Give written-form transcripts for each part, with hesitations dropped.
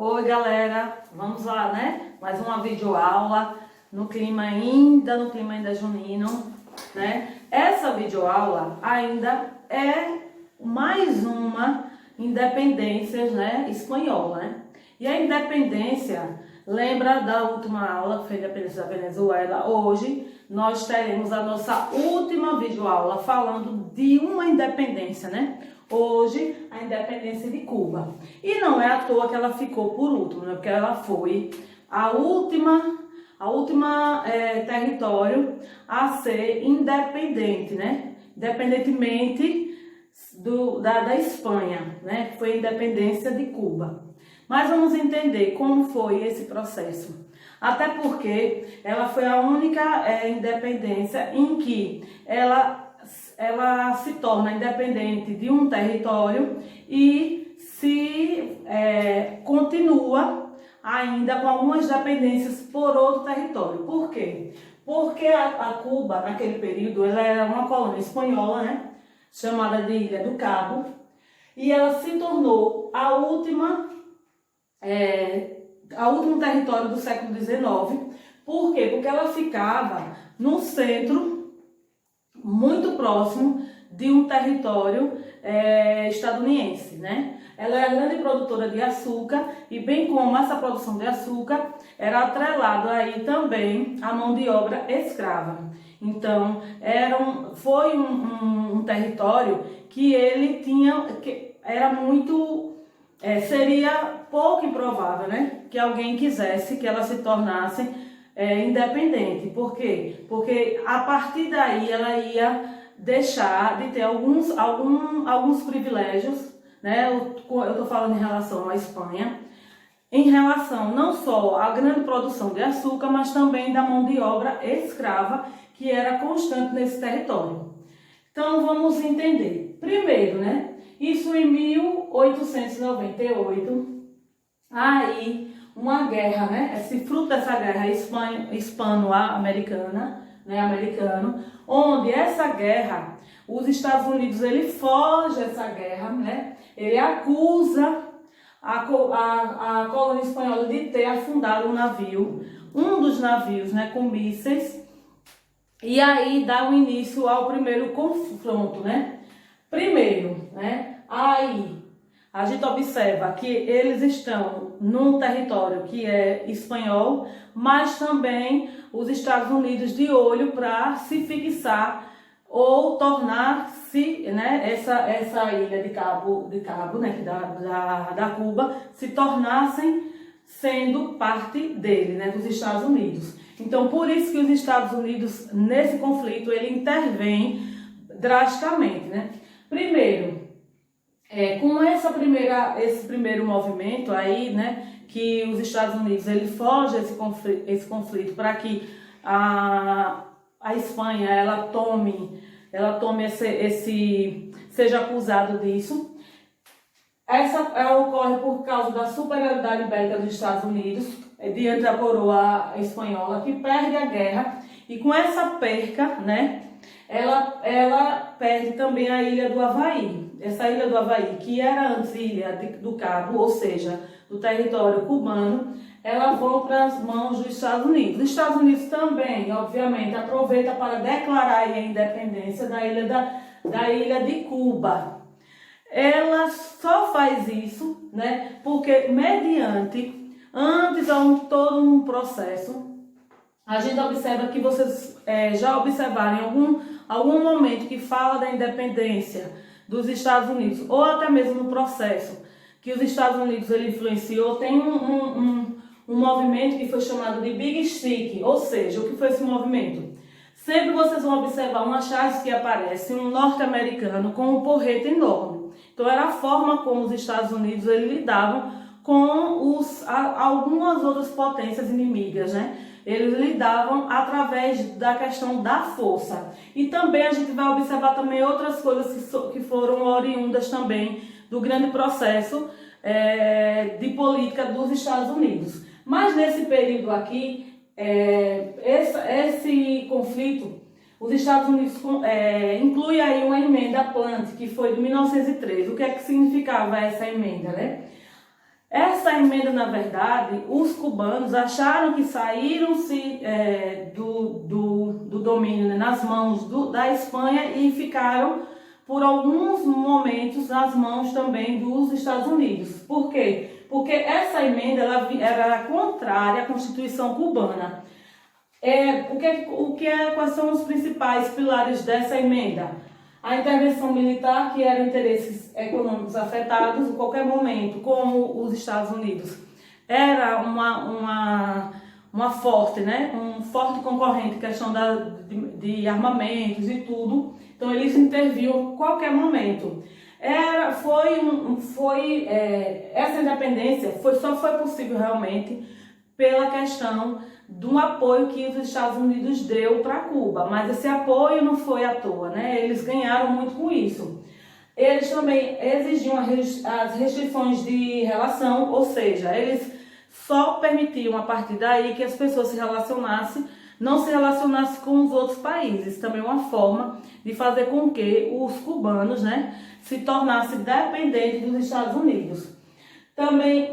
Oi galera, vamos lá, né? Mais uma videoaula no clima ainda junino, né? Essa videoaula ainda é mais uma independência, né, espanhola, né? E a independência, lembra da última aula que foi a independência da Venezuela? Hoje nós teremos a nossa última videoaula falando de uma independência, né? Hoje, a independência de Cuba. E não é à toa que ela ficou por último, né? Porque ela foi a última território a ser independente, né? Independentemente da Espanha, né? Que foi a independência de Cuba. Mas vamos entender como foi esse processo. Até porque ela foi a única independência em que ela se torna independente de um território e se continua ainda com algumas dependências por outro território. Por quê? Porque a Cuba, naquele período, ela era uma colônia espanhola, né? Chamada de Ilha do Cabo, e ela se tornou a último território do século XIX. Por quê? Porque ela ficava no centro, muito próximo de um território estadunidense, né? Ela é a grande produtora de açúcar e, bem como essa produção de açúcar, era atrelado aí também a mão de obra escrava. Então, foi um território que ele tinha, que era muito, seria pouco improvável, né? Que alguém quisesse que ela se tornasse independente. Por quê? Porque a partir daí ela ia deixar de ter alguns privilégios, né? Eu estou falando em relação à Espanha, em relação não só à grande produção de açúcar, mas também da mão de obra escrava, que era constante nesse território. Então vamos entender. Primeiro, né? Isso em 1898, aí uma guerra, né? Esse fruto dessa guerra hispano-americana, né? Onde essa guerra, os Estados Unidos, ele foge essa guerra, né? Ele acusa a colônia espanhola de ter afundado um dos navios, né? Com mísseis, e aí dá o início ao primeiro confronto, né? Primeiro, né? Aí a gente observa que eles estão num território que é espanhol, mas também os Estados Unidos de olho para se fixar ou tornar-se, né, essa ilha de Cabo, né, da Cuba, se tornassem sendo parte dele, né, dos Estados Unidos. Então, por isso que os Estados Unidos, nesse conflito, ele intervém drasticamente, né? Primeiro, com esse primeiro movimento aí, né, que os Estados Unidos ele foge esse conflito para que a Espanha ela tome seja acusado disso. Ela ocorre por causa da superioridade bélica dos Estados Unidos diante da coroa espanhola, que perde a guerra, e com essa perca, né, ela perde também a ilha do Havaí. Essa ilha do Havaí, que era antes ilha do Cabo, ou seja, do território cubano, ela vão para as mãos dos Estados Unidos. Os Estados Unidos também, obviamente, aproveita para declarar a independência da ilha de Cuba. Ela só faz isso, né, porque antes há todo um processo. A gente observa que vocês já observaram em algum momento que fala da independência dos Estados Unidos, ou até mesmo no processo que os Estados Unidos ele influenciou, tem um movimento que foi chamado de Big Stick. Ou seja, o que foi esse movimento? Sempre vocês vão observar uma charge que aparece, um norte-americano com um porrete enorme. Então era a forma como os Estados Unidos ele lidavam com algumas outras potências inimigas, né? Eles lidavam através da questão da força. E também a gente vai observar também outras coisas que foram oriundas também do grande processo de política dos Estados Unidos. Mas nesse período aqui, esse conflito, os Estados Unidos inclui aí uma emenda Plant, que foi de 1913. O que é que significava essa emenda, né? Essa emenda, na verdade, os cubanos acharam que saíram-se do domínio, né, nas mãos da Espanha e ficaram por alguns momentos nas mãos também dos Estados Unidos. Por quê? Porque essa emenda ela era contrária à Constituição cubana. Quais são os principais pilares dessa emenda? A intervenção militar, que eram interesses econômicos afetados em qualquer momento, como os Estados Unidos, era uma forte, né? Um forte concorrente, questão de armamentos e tudo. Então eles interviam a qualquer momento. Essa independência só foi possível realmente pela questão do apoio que os Estados Unidos deu para Cuba, mas esse apoio não foi à toa, né? Eles ganharam muito com isso. Eles também exigiam as restrições de relação, ou seja, eles só permitiam a partir daí que as pessoas não se relacionassem com os outros países. Também uma forma de fazer com que os cubanos, né, se tornassem dependentes dos Estados Unidos. Também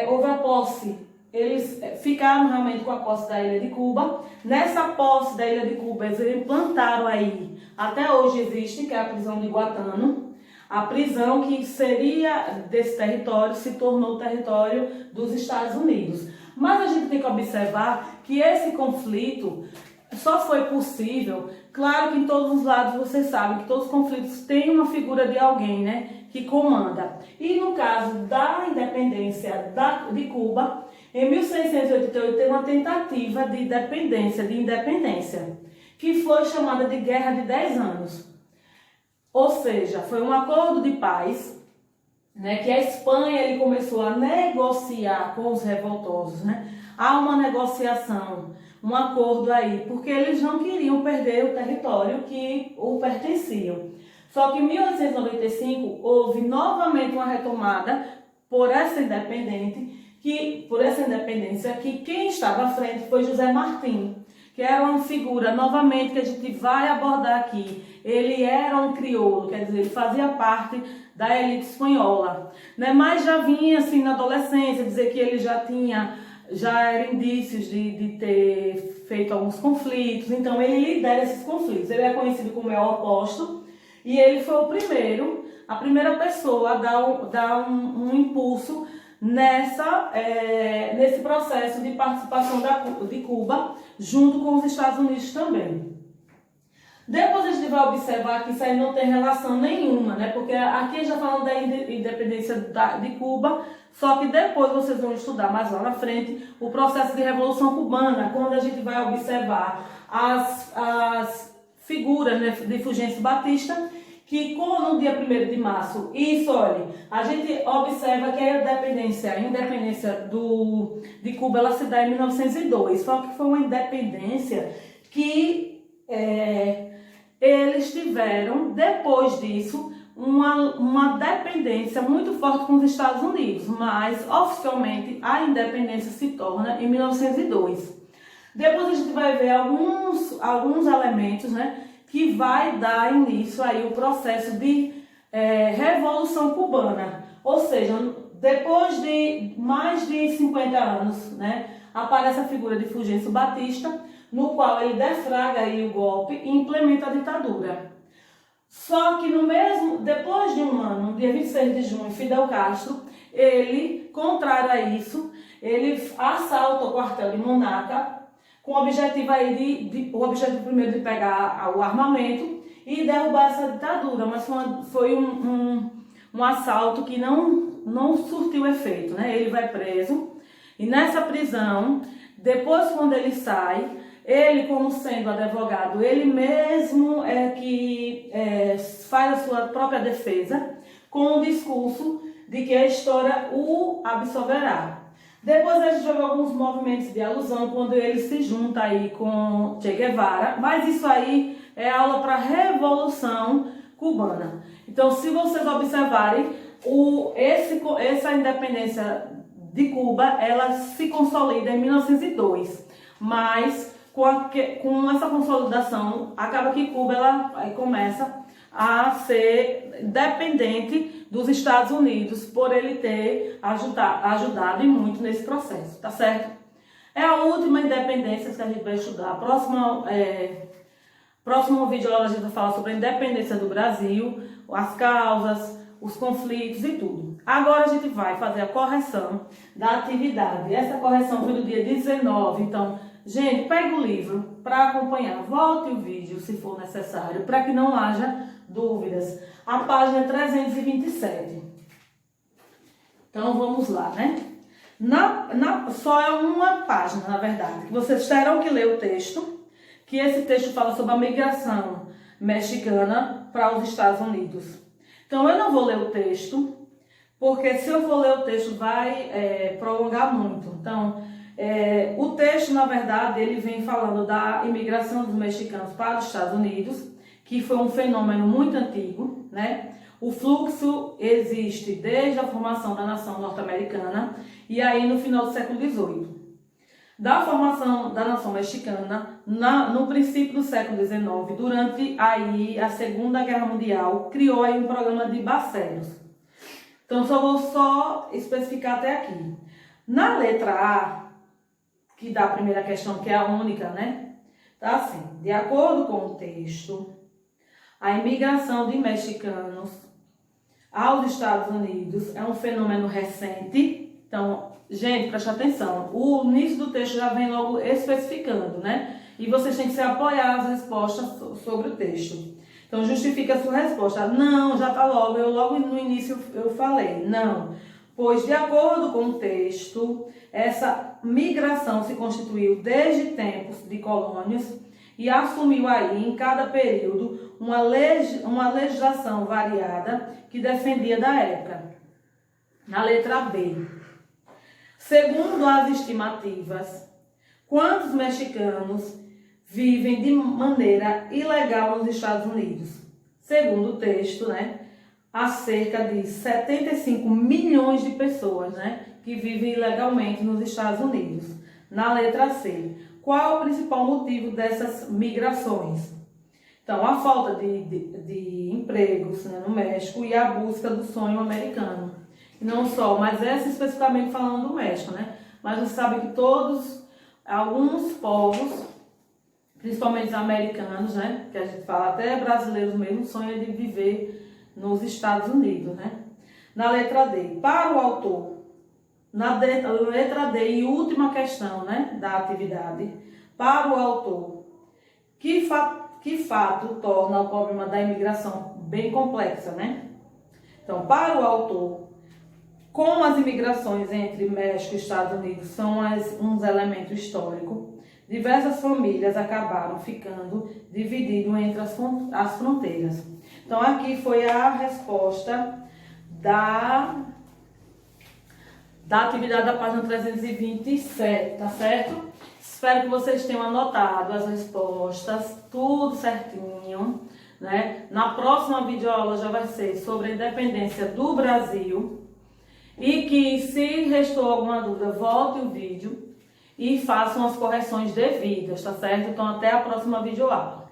houve a posse. Eles ficaram realmente com a posse da Ilha de Cuba. Nessa posse da Ilha de Cuba, eles implantaram aí, até hoje existe, que é a prisão de Guantánamo. A prisão que seria desse território se tornou território dos Estados Unidos. Mas a gente tem que observar que esse conflito só foi possível, claro que em todos os lados vocês sabem que todos os conflitos têm uma figura de alguém, né, que comanda. E no caso da independência de Cuba, em 1688 teve uma tentativa de independência, que foi chamada de Guerra de 10 Anos. Ou seja, foi um acordo de paz, né, que a Espanha ele começou a negociar com os revoltosos, né? Há uma negociação, um acordo aí, porque eles não queriam perder o território que o pertenciam. Só que em 1895 houve novamente uma retomada por essa independência, que quem estava à frente foi José Martim, que era uma figura, novamente, que a gente vai abordar aqui. Ele era um crioulo, quer dizer, ele fazia parte da elite espanhola, né? Mas já vinha, assim, na adolescência, dizer que ele já eram indícios de ter feito alguns conflitos, então ele lidera esses conflitos. Ele é conhecido como o oposto, e ele foi a primeira pessoa a dar um impulso nesse processo de participação de Cuba, junto com os Estados Unidos também. Depois a gente vai observar que isso aí não tem relação nenhuma, né? Porque aqui já falando da independência de Cuba, só que depois vocês vão estudar mais lá na frente o processo de Revolução Cubana, quando a gente vai observar as figuras, né, de Fulgêncio Batista, que no dia 1º de março, a gente observa que a independência de Cuba ela se dá em 1902, só que foi uma independência que eles tiveram, depois disso, uma dependência muito forte com os Estados Unidos, mas oficialmente a independência se torna em 1902. Depois a gente vai ver alguns elementos, né, que vai dar início aí o processo de Revolução Cubana. Ou seja, depois de mais de 50 anos, né, aparece a figura de Fulgêncio Batista, no qual ele deflagra aí o golpe e implementa a ditadura. Só que depois de um ano, no dia 26 de junho, Fidel Castro, ele, contrário a isso, ele assalta o quartel de Monaca, com o objetivo aí o objetivo primeiro de pegar o armamento e derrubar essa ditadura, mas foi um assalto que não surtiu efeito, né? Ele vai preso, e nessa prisão, depois quando ele sai, ele, como sendo advogado, ele mesmo faz a sua própria defesa, com o discurso de que a história o absolverá. Depois a gente joga alguns movimentos de alusão, quando ele se junta aí com Che Guevara, mas isso aí é aula para a Revolução Cubana. Então, se vocês observarem, essa independência de Cuba, ela se consolida em 1902, mas com essa consolidação, acaba que Cuba ela começa a ser dependente dos Estados Unidos por ele ter ajudado e muito nesse processo, tá certo? É a última independência que a gente vai estudar. Próximo vídeo a gente vai falar sobre a independência do Brasil, as causas, os conflitos e tudo. Agora a gente vai fazer a correção da atividade. Essa correção foi no dia 19, então, gente, pega o livro para acompanhar. Volte o vídeo se for necessário, para que não haja dúvidas. A página 327. Então, vamos lá, né? Só é uma página, na verdade, que vocês terão que ler o texto, que esse texto fala sobre a migração mexicana para os Estados Unidos. Então, eu não vou ler o texto, porque se eu for ler o texto vai prolongar muito. Então, o texto, na verdade, ele vem falando da imigração dos mexicanos para os Estados Unidos, que foi um fenômeno muito antigo, né? O fluxo existe desde a formação da nação norte-americana e aí no final do século XVIII. Da formação da nação mexicana, no princípio do século XIX, durante aí a Segunda Guerra Mundial, criou aí um programa de Barcelos. Então, só vou especificar até aqui. Na letra A, que dá a primeira questão, que é a única, né? Tá assim, de acordo com o texto, a imigração de mexicanos aos Estados Unidos é um fenômeno recente. Então, gente, preste atenção. O início do texto já vem logo especificando, né? E vocês têm que se apoiar as respostas sobre o texto. Então, justifica a sua resposta. Não, já está logo. Logo no início eu falei. Não. Pois, de acordo com o texto, essa migração se constituiu desde tempos de colônias e assumiu aí, em cada período, uma legislação variada que defendia da época. Na letra B. Segundo as estimativas, quantos mexicanos vivem de maneira ilegal nos Estados Unidos? Segundo o texto, né, há cerca de 75 milhões de pessoas, né, que vivem ilegalmente nos Estados Unidos. Na letra C, qual é o principal motivo dessas migrações? Então, a falta de empregos, né, no México e a busca do sonho americano. E não só, mas essa especificamente falando do México, né? Mas você sabe que alguns povos, principalmente os americanos, né? Que a gente fala, até brasileiros mesmo, sonham de viver nos Estados Unidos, né? Na letra D, para o autor, na letra D e última questão, né? Da atividade, para o autor, que fato torna o problema da imigração bem complexa, né? Então, para o autor, como as imigrações entre México e Estados Unidos são uns elementos históricos, diversas famílias acabaram ficando divididas entre as fronteiras. Então, aqui foi a resposta da atividade da página 327, tá certo? Espero que vocês tenham anotado as respostas, tudo certinho, né? Na próxima videoaula já vai ser sobre a independência do Brasil. E que, se restou alguma dúvida, volte o vídeo e façam as correções devidas, tá certo? Então, até a próxima videoaula.